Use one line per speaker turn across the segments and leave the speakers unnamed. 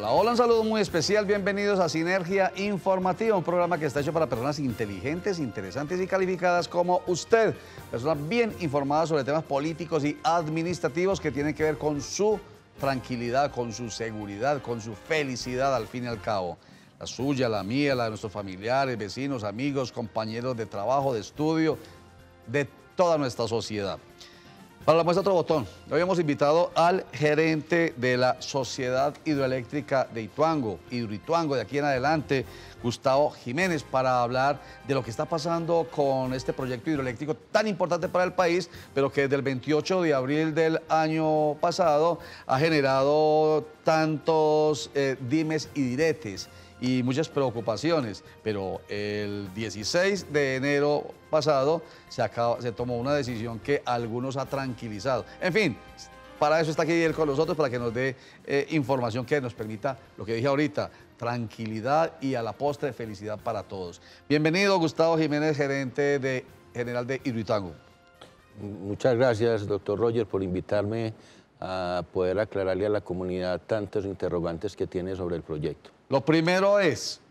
Hola, hola, un saludo muy especial, bienvenidos a Sinergia Informativa, un programa que está hecho para personas inteligentes, interesantes y calificadas como usted, personas bien informadas sobre temas políticos y administrativos que tienen que ver con su tranquilidad, con su seguridad, con su felicidad al fin y al cabo. La suya, la mía, la de nuestros familiares, vecinos, amigos, compañeros de trabajo, de estudio, de toda nuestra sociedad. Para la muestra otro botón, hoy hemos invitado al gerente de la Sociedad Hidroeléctrica de Ituango, Hidroituango, de aquí en adelante, Gustavo Jiménez, para hablar de lo que está pasando con este proyecto hidroeléctrico tan importante para el país, pero que desde el 28 de abril del año pasado ha generado tantos dimes y diretes y muchas preocupaciones, pero el 16 de enero pasado se tomó una decisión que a algunos ha tranquilizado. En fin, para eso está aquí él con nosotros, para que nos dé información que nos permita, lo que dije ahorita, tranquilidad y a la postre felicidad para todos. Bienvenido, Gustavo Jiménez, gerente general de Hidroituango.
Muchas gracias, doctor Roger, por invitarme a poder aclararle a la comunidad tantos interrogantes que tiene sobre el proyecto.
Lo primero es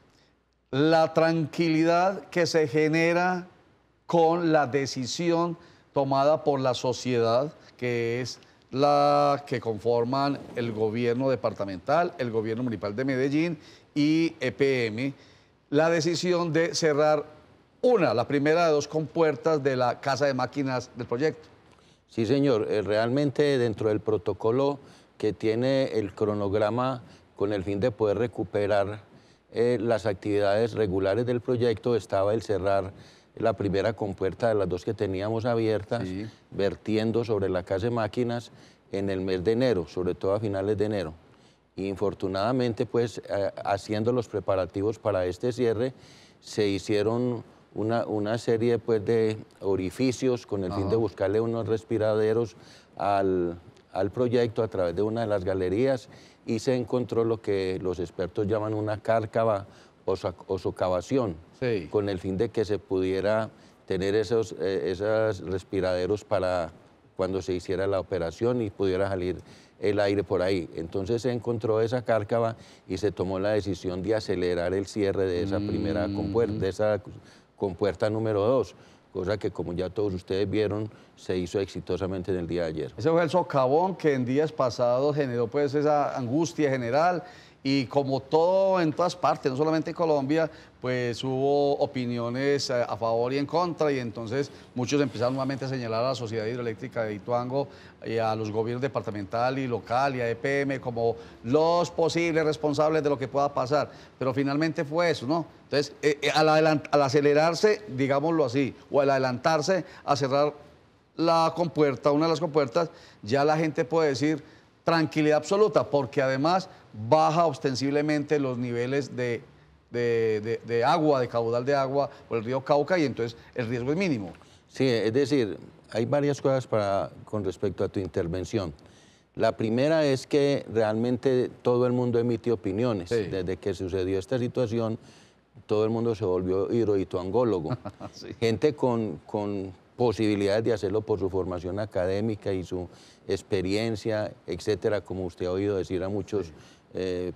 la tranquilidad que se genera con la decisión tomada por la sociedad, que es la que conforman el gobierno departamental, el gobierno municipal de Medellín y EPM, la decisión de cerrar la primera de dos compuertas de la casa de máquinas del proyecto.
Sí, señor, realmente dentro del protocolo que tiene el cronograma con el fin de poder recuperar las actividades regulares del proyecto estaba el cerrar la primera compuerta de las dos que teníamos abiertas, sí, vertiendo sobre la casa de máquinas en el mes de enero, sobre todo a finales de enero. Y infortunadamente, pues, haciendo los preparativos para este cierre, se hicieron una serie, pues, de orificios con el fin de buscarle unos respiraderos al proyecto a través de una de las galerías y se encontró lo que los expertos llaman una cárcava o socavación, sí, con el fin de que se pudiera tener esos respiraderos para cuando se hiciera la operación y pudiera salir el aire por ahí. Entonces se encontró esa cárcava y se tomó la decisión de acelerar el cierre de esa primera compuerta, de esa compuerta número 2, cosa que, como ya todos ustedes vieron, se hizo exitosamente en el día de ayer.
Ese fue el socavón que en días pasados generó, pues, esa angustia general, y como todo en todas partes, no solamente en Colombia, pues hubo opiniones a favor y en contra, y entonces muchos empezaron nuevamente a señalar a la Sociedad Hidroeléctrica de Ituango y a los gobiernos departamental y local y a EPM como los posibles responsables de lo que pueda pasar, pero finalmente fue eso, ¿no? Entonces, al acelerarse, digámoslo así, o al adelantarse a cerrar la compuerta, una de las compuertas, ya la gente puede decir tranquilidad absoluta, porque además baja ostensiblemente los niveles de agua, de caudal de agua por el río Cauca, y entonces el riesgo es mínimo.
Sí, es decir, hay varias cosas con respecto a tu intervención. La primera es que realmente todo el mundo emite opiniones. Sí. Desde que sucedió esta situación, todo el mundo se volvió hidroituangólogo. Sí. Gente con posibilidades de hacerlo por su formación académica y su experiencia, etcétera, como usted ha oído decir a muchos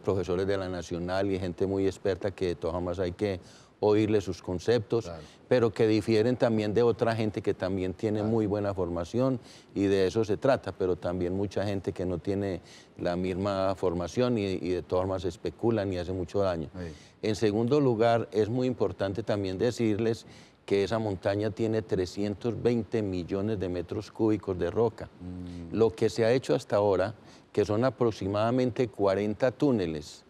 profesores de la Nacional y gente muy experta que de todas formas hay que oírle sus conceptos, claro, pero que difieren también de otra gente que también tiene, claro, muy buena formación, y de eso se trata, pero también mucha gente que no tiene la misma formación y de todas formas especulan y hace mucho daño. Sí. En segundo lugar, es muy importante también decirles que esa montaña tiene 320 millones de metros cúbicos de roca. Lo que se ha hecho hasta ahora, que son aproximadamente 40 túneles,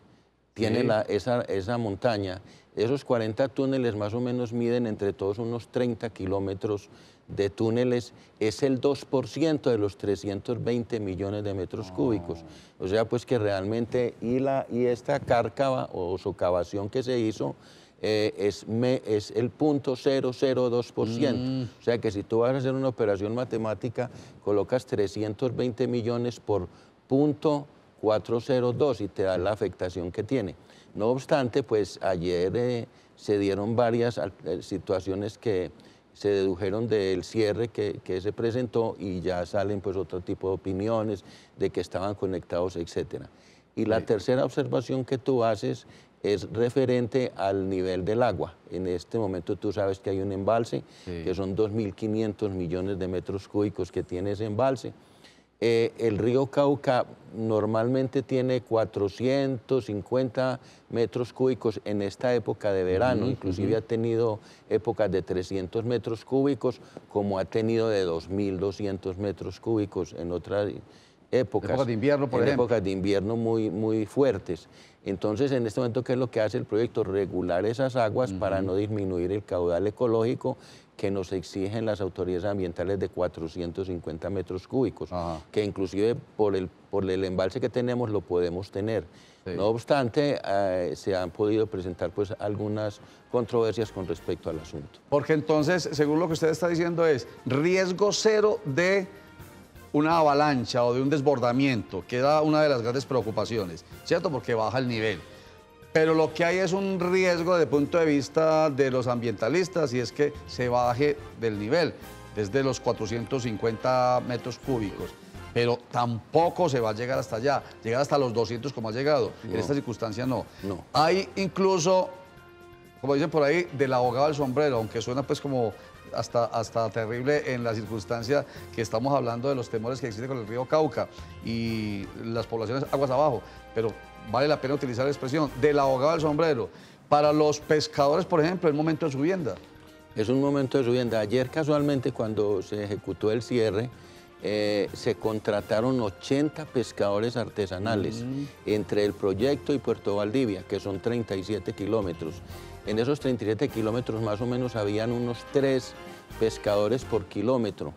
tiene esa montaña. Esos 40 túneles más o menos miden entre todos unos 30 kilómetros de túneles, es el 2% de los 320 millones de metros cúbicos. O sea, pues que realmente, y esta cárcava o socavación que se hizo, es el 0.002%. O sea que si tú vas a hacer una operación matemática, colocas 320 millones por 0.402 y te da la afectación que tiene. No obstante, pues ayer se dieron varias situaciones que se dedujeron del cierre que se presentó y ya salen pues otro tipo de opiniones de que estaban conectados, etcétera. Y la tercera observación que tú haces es referente al nivel del agua. En este momento tú sabes que hay un embalse, que son 2.500 millones de metros cúbicos que tiene ese embalse. El río Cauca normalmente tiene 450 metros cúbicos en esta época de verano, inclusive ha tenido épocas de 300 metros cúbicos, como ha tenido de 2.200 metros cúbicos en otras épocas.
Épocas de invierno, por ejemplo.
Épocas de invierno muy fuertes. Entonces, en este momento, ¿qué es lo que hace el proyecto? Regular esas aguas para no disminuir el caudal ecológico que nos exigen las autoridades ambientales de 450 metros cúbicos, que inclusive por el embalse que tenemos lo podemos tener. No obstante, se han podido presentar pues algunas controversias con respecto al asunto.
Porque entonces, según lo que usted está diciendo, es riesgo cero de una avalancha o de un desbordamiento, que era una de las grandes preocupaciones, ¿cierto? Porque baja el nivel. Pero lo que hay es un riesgo desde el punto de vista de los ambientalistas, y es que se baje del nivel, desde los 450 metros cúbicos. Pero tampoco se va a llegar hasta allá, llegar hasta los 200 como ha llegado. No. En esta circunstancia no. Hay incluso, como dicen por ahí, del ahogado al sombrero, aunque suena pues como hasta terrible en la circunstancia que estamos hablando de los temores que existen con el río Cauca y las poblaciones aguas abajo, pero vale la pena utilizar la expresión del ahogado al sombrero. Para los pescadores, por ejemplo, es un momento de subienda.
Es un momento de subienda. Ayer casualmente, cuando se ejecutó el cierre, se contrataron 80 pescadores artesanales entre el proyecto y Puerto Valdivia, que son 37 kilómetros. En esos 37 kilómetros más o menos habían unos 3 pescadores por kilómetro,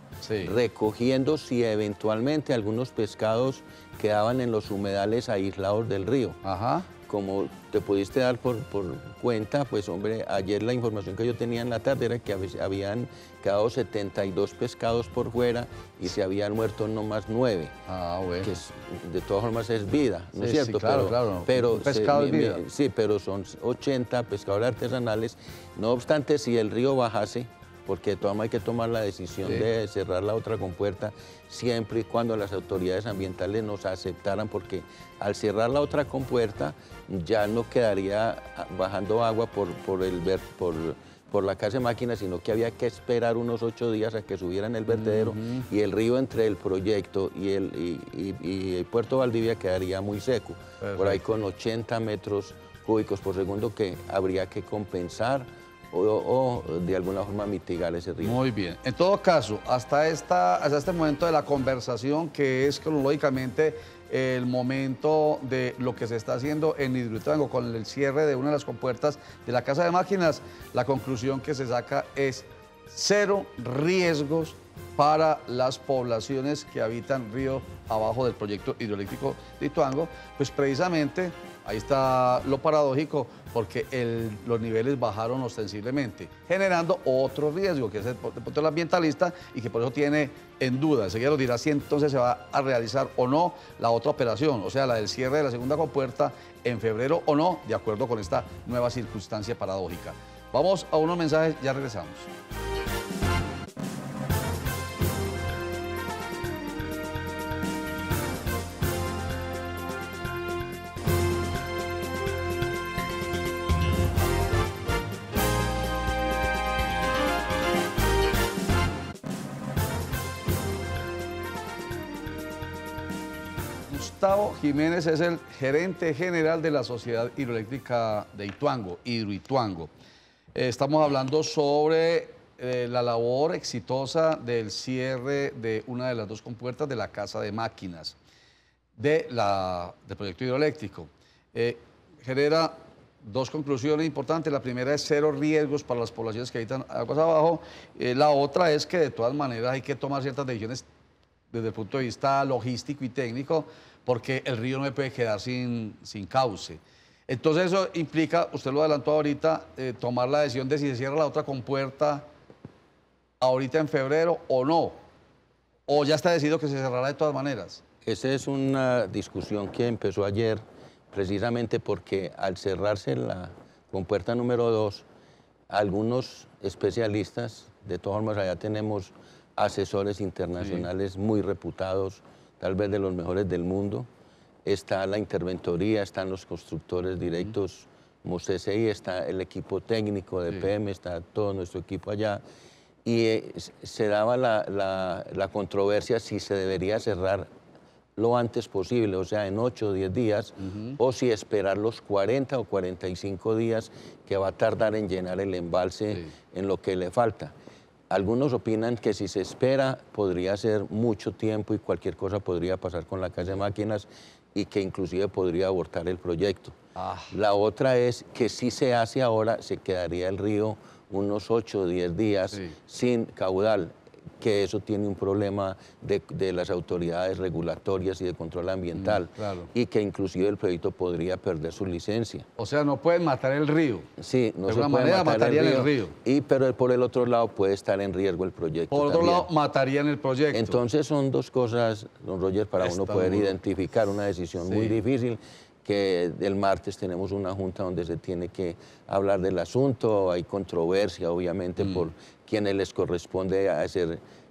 recogiendo si eventualmente algunos pescados quedaban en los humedales aislados del río. Como te pudiste dar por cuenta, pues hombre, ayer la información que yo tenía en la tarde era que habían quedado 72 pescados por fuera y se habían muerto nomás 9.
Bueno.
Que de todas formas es vida, ¿no es cierto?
Sí, claro.
Pero
un pescado es vida.
Sí, pero son 80 pescadores artesanales. No obstante, si el río bajase, porque de todas maneras hay que tomar la decisión de cerrar la otra compuerta siempre y cuando las autoridades ambientales nos aceptaran, porque al cerrar la otra compuerta ya no quedaría bajando agua por la casa de máquinas, sino que había que esperar unos 8 días a que subieran el vertedero y el río entre el proyecto y el Puerto Valdivia quedaría muy seco, por ahí con 80 metros cúbicos por segundo que habría que compensar o de alguna forma mitigar ese riesgo.
Muy bien. En todo caso, hasta este momento de la conversación, que es cronológicamente el momento de lo que se está haciendo en Hidroituango con el cierre de una de las compuertas de la Casa de Máquinas, la conclusión que se saca es 0 riesgos para las poblaciones que habitan río abajo del proyecto hidroeléctrico de Ituango, pues precisamente ahí está lo paradójico, porque los niveles bajaron ostensiblemente, generando otro riesgo, que es el punto del ambientalista, y que por eso tiene en duda. Enseguida nos dirá si entonces se va a realizar o no la otra operación, o sea, la del cierre de la segunda compuerta en febrero o no, de acuerdo con esta nueva circunstancia paradójica. Vamos a unos mensajes, ya regresamos. Gustavo Jiménez es el gerente general de la Sociedad Hidroeléctrica de Ituango, Hidroituango. Estamos hablando sobre la labor exitosa del cierre de una de las 2 compuertas de la Casa de Máquinas del proyecto hidroeléctrico. Genera 2 conclusiones importantes. La primera es 0 riesgos para las poblaciones que habitan aguas abajo. La otra es que de todas maneras hay que tomar ciertas decisiones desde el punto de vista logístico y técnico, porque el río no me puede quedar sin cauce. Entonces eso implica, usted lo adelantó ahorita, tomar la decisión de si se cierra la otra compuerta ahorita en febrero o no, o ya está decidido que se cerrará de todas maneras.
Esa es una discusión que empezó ayer, precisamente porque al cerrarse la compuerta número 2, algunos especialistas, de todas formas allá tenemos asesores internacionales muy reputados, tal vez de los mejores del mundo, está la interventoría, están los constructores directos, como CCI, está el equipo técnico de PM, está todo nuestro equipo allá. Y se daba la controversia si se debería cerrar lo antes posible, o sea, en 8 o 10 días, o si esperar los 40 o 45 días que va a tardar en llenar el embalse en lo que le falta. Algunos opinan que si se espera podría ser mucho tiempo y cualquier cosa podría pasar con la Casa de Máquinas y que inclusive podría abortar el proyecto. La otra es que si se hace ahora, se quedaría el río unos 8 o 10 días sin caudal, que eso tiene un problema de las autoridades regulatorias y de control ambiental, y que inclusive el proyecto podría perder su licencia.
O sea, no pueden matar el río.
Sí, no
de
se
alguna
puede
manera
matar
matarían
el río.
Pero
Por el otro lado puede estar en riesgo el proyecto.
Por otro
también.
lado, matarían el proyecto.
Entonces son dos cosas, don Roger, para uno poder identificar una decisión muy difícil, que el martes tenemos una junta donde se tiene que hablar del asunto. Hay controversia, obviamente, por quienes les corresponde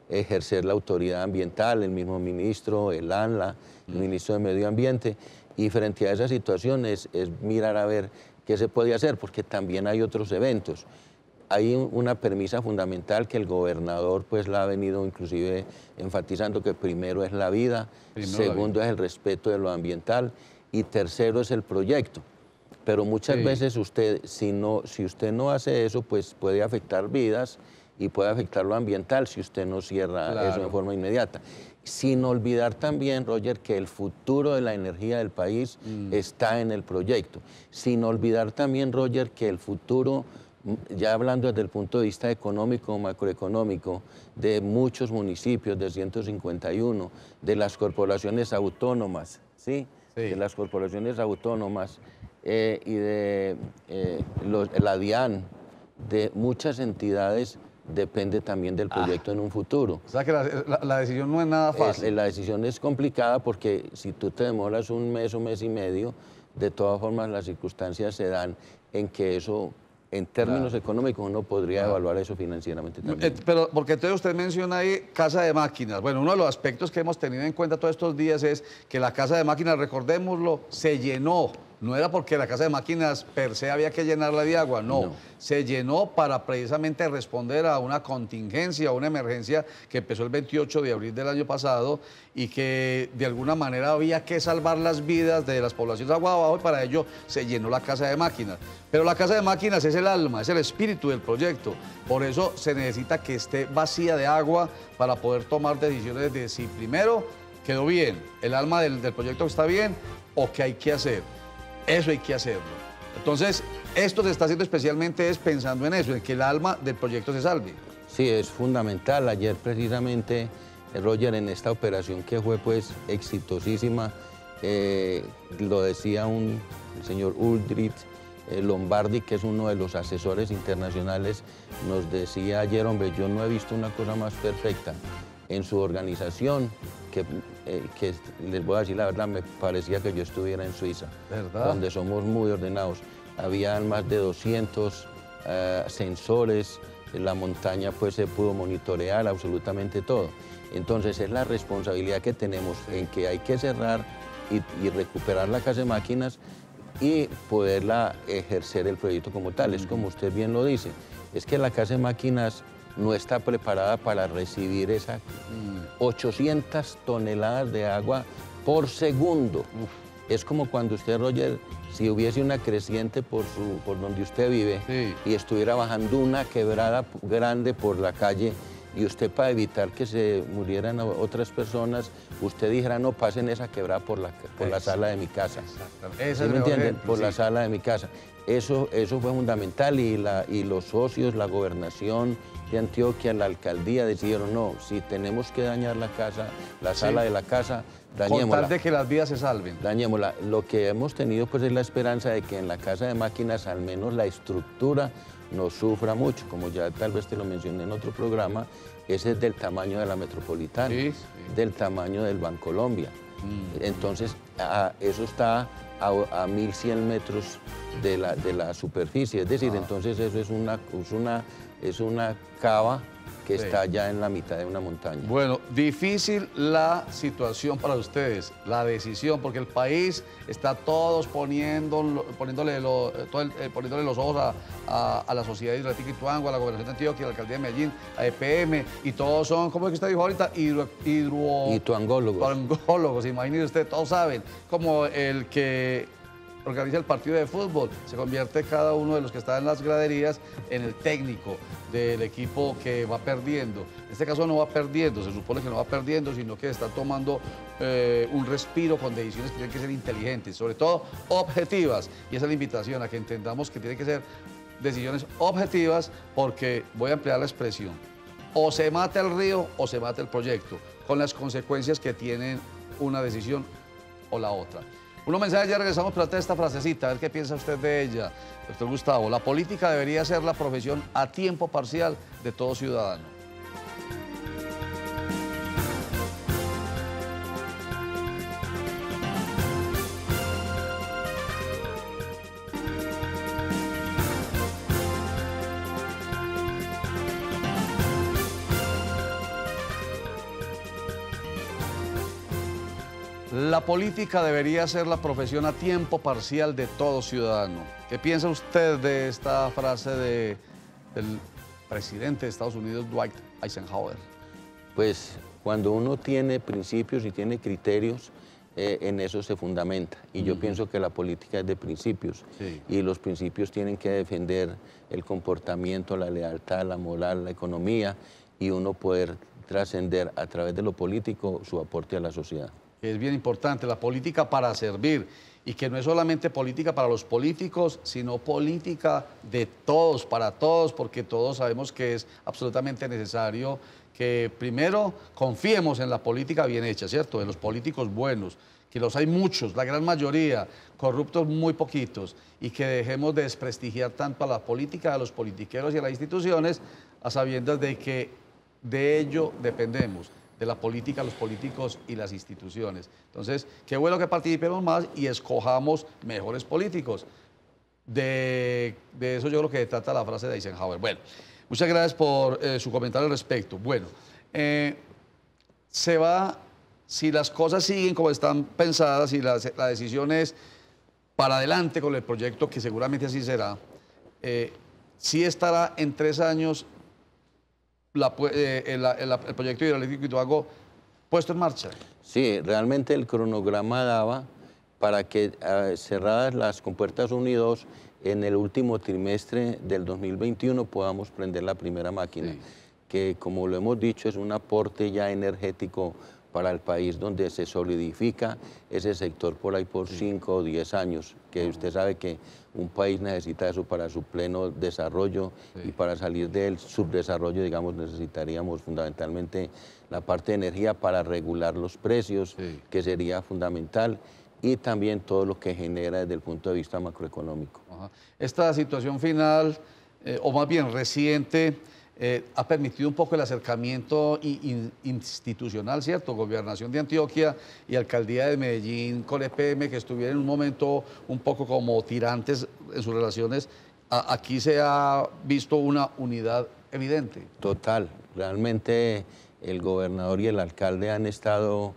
ejercer la autoridad ambiental, el mismo ministro, el ANLA, el ministro de Medio Ambiente. Y frente a esa situación es mirar a ver qué se puede hacer, porque también hay otros eventos. Hay una premisa fundamental que el gobernador pues la ha venido inclusive enfatizando, que primero es la vida, segundo es el respeto de lo ambiental y tercero es el proyecto. Pero muchas veces usted, si usted no hace eso, pues puede afectar vidas y puede afectar lo ambiental si usted no cierra eso de forma inmediata. Sin olvidar también, Roger, que el futuro de la energía del país está en el proyecto. Sin olvidar también, Roger, que el futuro, ya hablando desde el punto de vista económico, macroeconómico, de muchos municipios, de 151, de las corporaciones autónomas, de las corporaciones autónomas y de la DIAN, de muchas entidades, depende también del proyecto en un futuro.
O sea que la decisión no es nada fácil.
La decisión es complicada porque si tú te demoras un mes o mes y medio, de todas formas las circunstancias se dan en que eso, en términos económicos, uno podría evaluar eso financieramente también.
Pero porque entonces usted menciona ahí Casa de Máquinas. Bueno, uno de los aspectos que hemos tenido en cuenta todos estos días es que la Casa de Máquinas, recordémoslo, se llenó. No era porque la Casa de Máquinas per se había que llenarla de agua, no. Se llenó para precisamente responder a una contingencia, a una emergencia que empezó el 28 de abril del año pasado y que de alguna manera había que salvar las vidas de las poblaciones de agua abajo, y para ello se llenó la Casa de Máquinas. Pero la Casa de Máquinas es el alma, es el espíritu del proyecto. Por eso se necesita que esté vacía de agua para poder tomar decisiones de si primero quedó bien, el alma del proyecto está bien o qué hay que hacer. Eso hay que hacerlo. Entonces, esto se está haciendo especialmente pensando en eso, en que el alma del proyecto se salve.
Sí, es fundamental. Ayer precisamente, Roger, en esta operación que fue pues exitosísima, lo decía el señor Uldrich Lombardi, que es uno de los asesores internacionales, nos decía ayer, hombre, yo no he visto una cosa más perfecta en su organización, que les voy a decir la verdad, me parecía que yo estuviera en Suiza, donde somos muy ordenados. Habían más de 200 sensores, en la montaña pues se pudo monitorear absolutamente todo. Entonces es la responsabilidad que tenemos en que hay que cerrar y recuperar la Casa de Máquinas y poderla ejercer el proyecto como tal. Es como usted bien lo dice, es que la Casa de Máquinas no está preparada para recibir esas 800 toneladas de agua por segundo. Es como cuando usted, Roger, si hubiese una creciente por donde usted vive y estuviera bajando una quebrada grande por la calle y usted, para evitar que se murieran otras personas, usted dijera, no, pasen esa quebrada por la sala de mi casa. ¿Sí me entienden? Por la sala de mi casa. Eso fue fundamental y los socios, la gobernación de Antioquia, la alcaldía decidieron, no, si tenemos que dañar la casa, la sala de la casa, dañémosla.
Con tal de que las vidas se salven.
Dañémosla. Lo que hemos tenido pues es la esperanza de que en la Casa de Máquinas al menos la estructura no sufra mucho, como ya tal vez te lo mencioné en otro programa, ese es del tamaño de la Metropolitana, del tamaño del Bancolombia. Entonces, eso está a 1100 metros de la superficie, es decir, entonces eso es una cava que está ya en la mitad de una montaña.
Bueno, difícil la situación para ustedes, la decisión, porque el país está todos poniéndole los ojos a la Sociedad Hidroeléctrica Ituango, a la Gobernación de Antioquia, a la Alcaldía de Medellín, a EPM, y todos son, ¿cómo es que usted dijo ahorita? Ituangólogos, imagínese usted, todos saben, como el que organiza el partido de fútbol, se convierte cada uno de los que está en las graderías en el técnico del equipo que va perdiendo. En este caso no va perdiendo, se supone que no va perdiendo, sino que está tomando un respiro con decisiones que tienen que ser inteligentes, sobre todo objetivas. Y esa es la invitación a que entendamos que tienen que ser decisiones objetivas, porque voy a emplear la expresión, o se mata el río o se mata el proyecto, con las consecuencias que tienen una decisión o la otra. Unos mensajes, ya regresamos, pero esta frasecita, a ver qué piensa usted de ella, doctor Gustavo. La política debería ser la profesión a tiempo parcial de todo ciudadano. La política debería ser la profesión a tiempo parcial de todo ciudadano. ¿Qué piensa usted de esta frase del presidente de Estados Unidos, Dwight Eisenhower?
Pues cuando uno tiene principios y tiene criterios, en eso se fundamenta. Y yo pienso que la política es de principios. Sí. Y los principios tienen que defender el comportamiento, la lealtad, la moral, la economía, y uno poder trascender a través de lo político su aporte a la sociedad.
Es bien importante, la política para servir, y que no es solamente política para los políticos, sino política de todos, para todos, porque todos sabemos que es absolutamente necesario que primero confiemos en la política bien hecha, ¿cierto? En los políticos buenos, que los hay muchos, la gran mayoría, corruptos muy poquitos, y que dejemos de desprestigiar tanto a la política, a los politiqueros y a las instituciones, a sabiendas de que de ello dependemos, de la política, los políticos y las instituciones. Entonces, qué bueno que participemos más y escojamos mejores políticos. De eso yo creo que trata la frase de Eisenhower. Bueno, muchas gracias por su comentario al respecto. Bueno, si las cosas siguen como están pensadas y la decisión es para adelante con el proyecto, que seguramente así será, sí estará en 3 años el proyecto hidroeléctrico Ituango puesto en marcha.
Sí, realmente el cronograma daba para que cerradas las compuertas 1 y 2, en el último trimestre del 2021 podamos prender la primera máquina, sí, que como lo hemos dicho es un aporte ya energético para el país, donde se solidifica ese sector por ahí por 5 o 10 años, que usted sabe que un país necesita eso para su pleno desarrollo, sí, y para salir del subdesarrollo, digamos, necesitaríamos fundamentalmente la parte de energía para regular los precios, sí, que sería fundamental, y también todo lo que genera desde el punto de vista macroeconómico.
Ajá. Esta situación final, o más bien reciente, ha permitido un poco el acercamiento institucional, ¿cierto? Gobernación de Antioquia y Alcaldía de Medellín con EPM, que estuvieron en un momento un poco como tirantes en sus relaciones. Aquí se ha visto una unidad evidente.
Total, realmente el gobernador y el alcalde han estado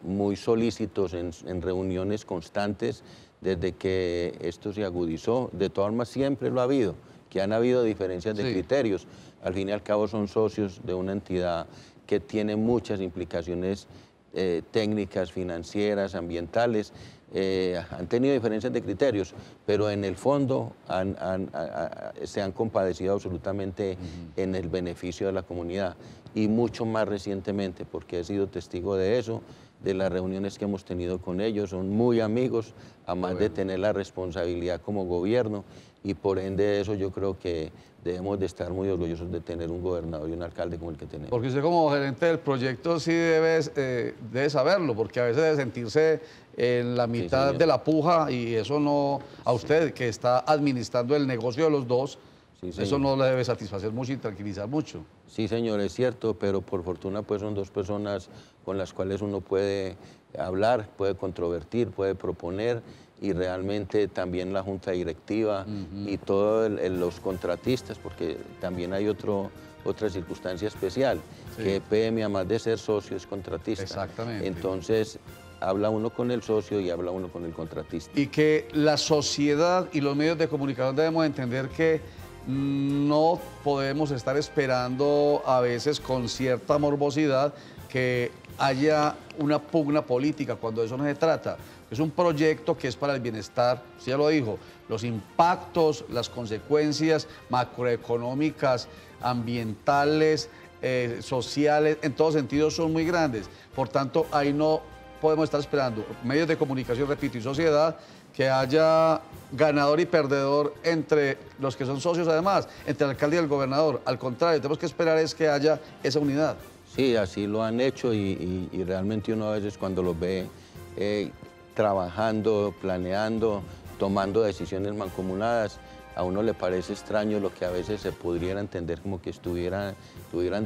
muy solícitos en reuniones constantes desde que esto se agudizó. De todas formas, siempre lo ha habido, que han habido diferencias de, sí, criterios. Al fin y al cabo son socios de una entidad que tiene muchas implicaciones técnicas, financieras, ambientales. Han tenido diferencias de criterios, pero en el fondo se han compadecido absolutamente en el beneficio de la comunidad, y mucho más recientemente, porque he sido testigo de eso, de las reuniones que hemos tenido con ellos. Son muy amigos, además de tener la responsabilidad como gobierno, y por ende de eso yo creo que debemos de estar muy orgullosos de tener un gobernador y un alcalde como el que tenemos.
Porque usted como gerente del proyecto sí debe saberlo, porque a veces debe sentirse en la mitad, sí, de la puja, y eso no, a usted que está administrando el negocio de los dos, sí, eso no le debe satisfacer mucho y tranquilizar mucho.
Sí, señor, es cierto, pero por fortuna pues son dos personas con las cuales uno puede hablar, puede controvertir, puede proponer, y realmente también la junta directiva y todos los contratistas, porque también hay otro otra circunstancia especial, que EPM, además de ser socio, es contratista.
Exactamente.
Entonces, habla uno con el socio y habla uno con el contratista.
Y que la sociedad y los medios de comunicación debemos entender que no podemos estar esperando a veces con cierta morbosidad que haya una pugna política cuando de eso no se trata. Es un proyecto que es para el bienestar, usted ya lo dijo, los impactos, las consecuencias macroeconómicas, ambientales, sociales, en todos sentidos son muy grandes. Por tanto, ahí no podemos estar esperando, medios de comunicación, repito, y sociedad, que haya ganador y perdedor entre los que son socios, además, entre el alcalde y el gobernador. Al contrario, tenemos que esperar es que haya esa unidad.
Sí, así lo han hecho y realmente uno a veces cuando los ve trabajando, planeando, tomando decisiones mancomunadas, a uno le parece extraño lo que a veces se pudiera entender como que tuvieran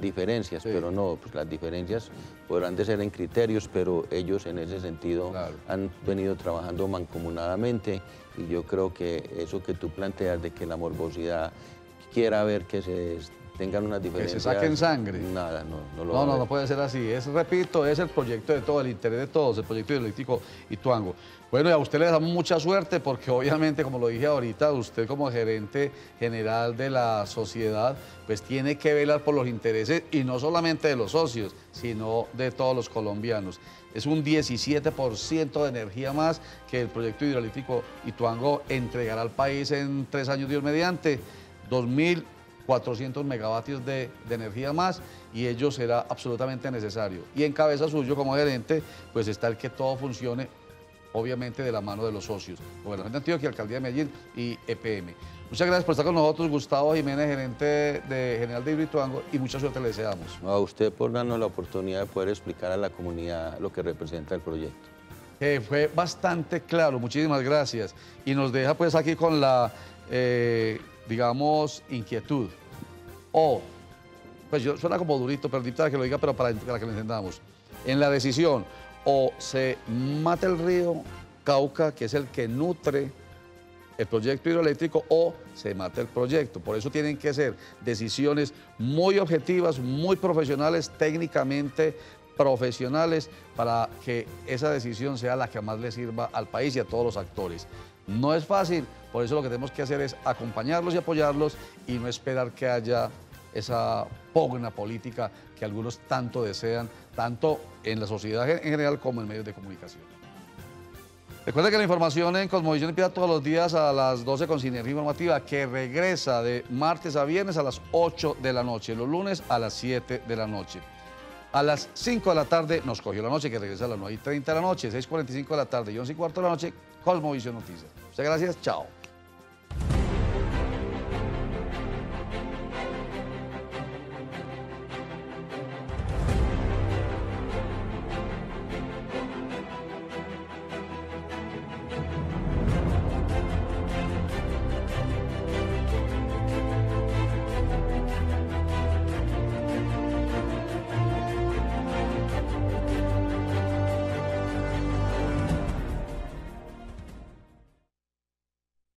diferencias, pero no, pues las diferencias podrán de ser en criterios, pero ellos en ese sentido han venido trabajando mancomunadamente y yo creo que eso que tú planteas de que la morbosidad quiera ver que se tengan unas diferencias.
Que se saquen sangre.
Nada, no
puede ser así. Repito, es el proyecto de todo, el interés de todos, el proyecto hidroeléctrico Ituango. Bueno, y a usted le damos mucha suerte porque obviamente, como lo dije ahorita, usted como gerente general de la sociedad, pues tiene que velar por los intereses y no solamente de los socios, sino de todos los colombianos. Es un 17% de energía más que el proyecto hidroeléctrico Ituango entregará al país en 3 años, Dios mediante, 2.400 megavatios de energía más, y ello será absolutamente necesario. Y en cabeza suyo como gerente, pues está el que todo funcione, obviamente de la mano de los socios, Gobernación de Antioquia, Alcaldía de Medellín y EPM. Muchas gracias por estar con nosotros, Gustavo Jiménez, gerente general de Hidroituango, y mucha suerte le deseamos.
A usted por darnos la oportunidad de poder explicar a la comunidad lo que representa el proyecto.
Fue bastante claro, muchísimas gracias. Y nos deja pues aquí con la, digamos, inquietud. Pues suena como durito, perdita que lo diga, pero para que lo entendamos. En la decisión, o se mata el río Cauca, que es el que nutre el proyecto hidroeléctrico, o se mata el proyecto. Por eso tienen que ser decisiones muy objetivas, muy profesionales, técnicamente profesionales, para que esa decisión sea la que más le sirva al país y a todos los actores. No es fácil, por eso lo que tenemos que hacer es acompañarlos y apoyarlos y no esperar que haya esa pugna política que algunos tanto desean, tanto en la sociedad en general como en medios de comunicación. Recuerden que la información en Cosmovisión empieza todos los días a las 12 con Sinergia Informativa, que regresa de martes a viernes a las 8 de la noche, los lunes a las 7 de la noche. A las 5 de la tarde nos cogió la noche, que regresa a las 9:30 de la noche, 6:45 de la tarde y 11:15 de la noche, Cosmovisión Noticias. Muchas gracias, chao.